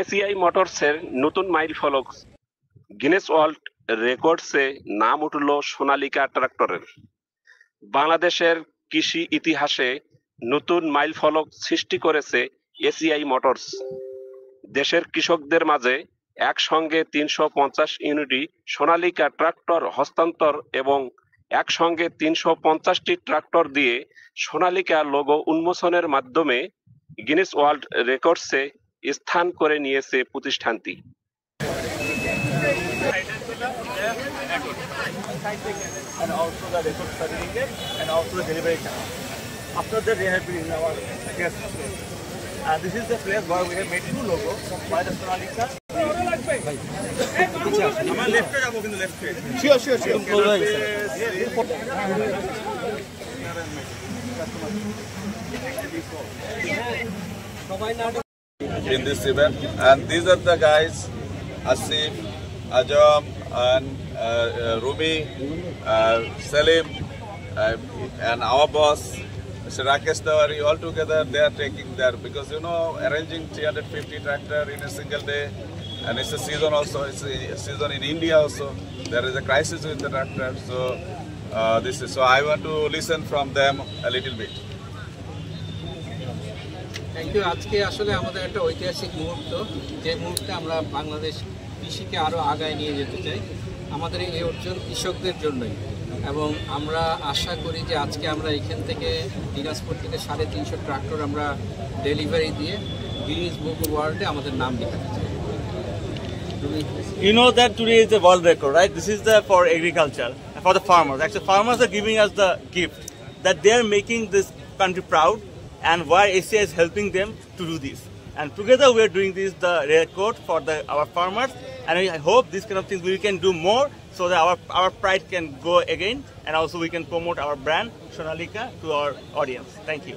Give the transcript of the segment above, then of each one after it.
ACI মোটরসের নতুন mile ফলক Guinness world রেকর্ডসে নাম উঠল সোনালিকা ট্রাক্টরের। বাংলাদেশের কৃষি ইতিহাসে নতুন মাইল ফলক সৃষ্টি করেছে এসিআই মোটরস। দেশের কৃষকদের মাঝে একসঙ্গে 350 ইউনিটি সোনালিকা ট্রাক্টর হস্তান্তর এবং একসঙ্গে 350টি ট্রাক্টর দিয়ে সোনালিকা লোগো উন্মোচনের মাধ্যমে গিনেস ওয়ার্ল্ড রেকর্ডসে স্থান করে নিয়েছে প্রতিষ্ঠানটি। And also the record certificate and also the delivery channel. After that, they have been in our guest place. And this is the place where we have made two logos by the Sonalika. In this event, and these are the guys, Asif, Ajam, and Rumi, Salim, and our boss, Mr. Rakesh Tawari, all together they are taking there because arranging 350 tractor in a single day, and it's a season also, it's a season in India also, there is a crisis with the tractor, so so I want to listen from them a little bit. Thank you. আজকে আসলে আমাদের একটা ঐতিহাসিক মুহূর্ত, যে মুহূর্তে আমরা বাংলাদেশ কৃষিকে আরও আগায় নিয়ে যেতে চাই। আমাদের এই অর্জন কৃষকদের জন্যই, এবং আমরা আশা করি যে আজকে আমরা এখান থেকে দিনাজপুর থেকে 350 ট্রাক্টর আমরা ডেলিভারি দিয়ে গিনিস বুক অফ ওয়ার্ল্ডে আমাদের নাম লেখাতে চাই। You know that today is the world record, right? This is for agriculture, for the farmers. Actually, farmers are giving us the gift that they are making this country proud, and why ACI is helping them to do this. And together we are doing the record for our farmers, and I hope these kind of things we can do more so that our pride can go again, and also we can promote our brand Sonalika to our audience. Thank you.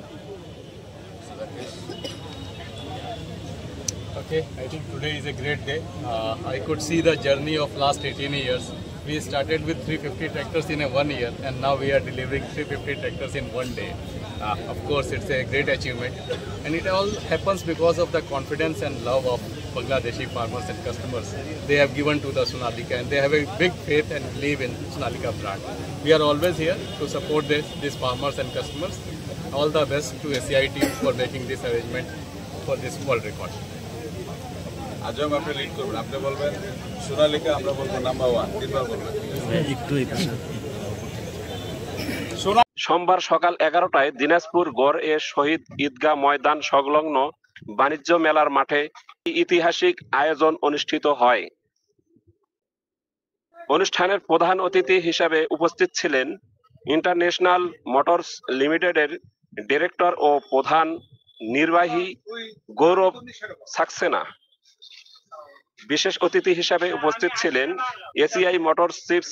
Okay, I think today is a great day. I could see the journey of last 18 years. We started with 350 tractors in 1 year, and now we are delivering 350 tractors in 1 day. Of course, it's a great achievement, and it all happens because of the confidence and love of Bangladeshi farmers and customers. They have given to the Sonalika, and they have a big faith and believe in Sonalika brand. We are always here to support these farmers and customers. All the best to ACI team for making this arrangement for this world record. Ajam, আপনি lead করবেন, আপনি বলবেন সোনালিকা, আমরা বলবো number 1, তিনবার বলবেন। সোমবার সকাল 11টায় দিনাজপুর গড়-এ শহীদ ঈদগাহ ময়দান সংলগ্ন বাণিজ্য মেলার মাঠে ঐতিহাসিক আয়োজন অনুষ্ঠিত হয়। অনুষ্ঠানের প্রধান অতিথি হিসেবে উপস্থিত ছিলেন ইন্টারন্যাশনাল মোটরস লিমিটেডের ডিরেক্টর ও প্রধান নির্বাহী গৌরব সাক্সেনা। বিশেষ অতিথি হিসেবে উপস্থিত ছিলেন ACI motors chief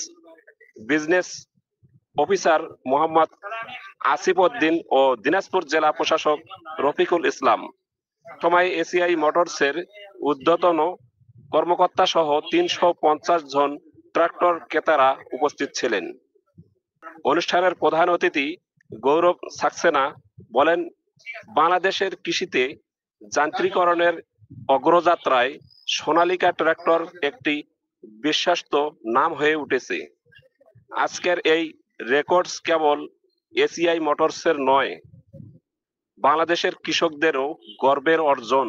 business officer Mohammad Asif Uddin ও দিনাজপুর জেলা প্রশাসক রফিকুল ইসলাম। সময় এসিআই মোটরসের ঊর্ধ্বতন কর্মকর্তা সহ 350 জন ট্রাক্টর ক্রেতারা উপস্থিত ছিলেন। অনুষ্ঠানের প্রধান অতিথি গৌরব সাক্সেনা বলেন, বাংলাদেশের কৃষিতে যান্ত্রিকরণের অগ্রযাত্রায় সোনালিকা ট্রাক্টর একটি বিশ্বস্ত নাম হয়ে উঠেছে। আজকের এই রেকর্ডস কেবল এসিআই মোটরসের নয়, বাংলাদেশের কৃষকদেরও গর্বের অর্জন।